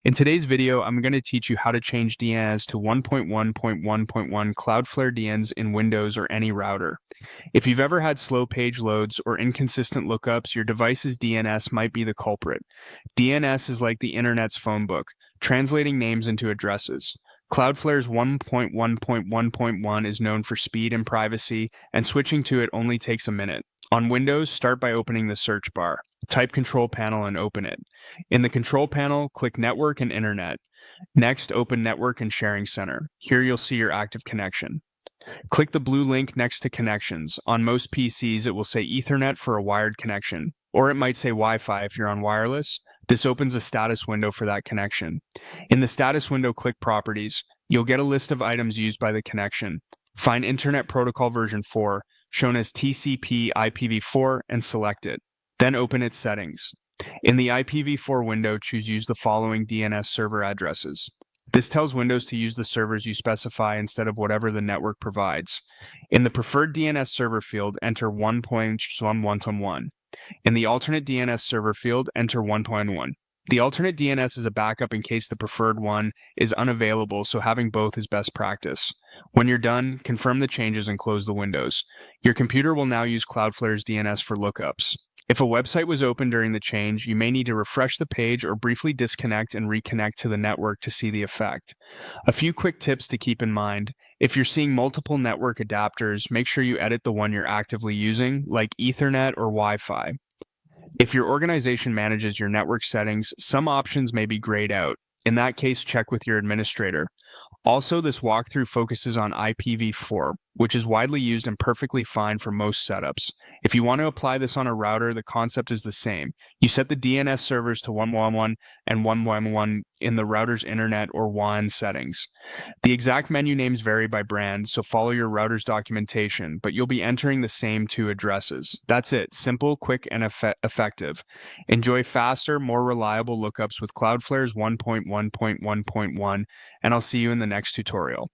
In today's video, I'm going to teach you how to change DNS to 1.1.1.1 Cloudflare DNS in Windows or any router. If you've ever had slow page loads or inconsistent lookups, your device's DNS might be the culprit. DNS is like the internet's phone book, translating names into addresses. Cloudflare's 1.1.1.1 is known for speed and privacy, and switching to it only takes a minute. On Windows, start by opening the search bar. Type Control Panel and open it. In the Control Panel, click Network and Internet. Next, open Network and Sharing Center. Here you'll see your active connection. Click the blue link next to Connections. On most PCs, it will say Ethernet for a wired connection, or it might say Wi-Fi if you're on wireless. This opens a status window for that connection. In the status window, click Properties. You'll get a list of items used by the connection. Find Internet Protocol version 4, shown as TCP IPv4, and select it. Then open its settings. In the IPv4 window, use the following DNS server addresses. This tells Windows to use the servers you specify instead of whatever the network provides. In the preferred DNS server field, enter 1.1.1.1. In the alternate DNS server field, enter 1.1. The alternate DNS is a backup in case the preferred one is unavailable, so having both is best practice. When you're done, confirm the changes and close the windows. Your computer will now use Cloudflare's DNS for lookups. If a website was open during the change, you may need to refresh the page or briefly disconnect and reconnect to the network to see the effect. A few quick tips to keep in mind. If you're seeing multiple network adapters, make sure you edit the one you're actively using, like Ethernet or Wi-Fi. If your organization manages your network settings, some options may be grayed out. In that case, check with your administrator. Also, this walkthrough focuses on IPv4, which is widely used and perfectly fine for most setups. If you want to apply this on a router, the concept is the same. You set the DNS servers to 1.1 and 1.1 in the router's internet or WAN settings. The exact menu names vary by brand, so follow your router's documentation, but you'll be entering the same two addresses. That's it. Simple, quick, and effective. Enjoy faster, more reliable lookups with Cloudflare's 1.1.1.1, and I'll see you in the next tutorial.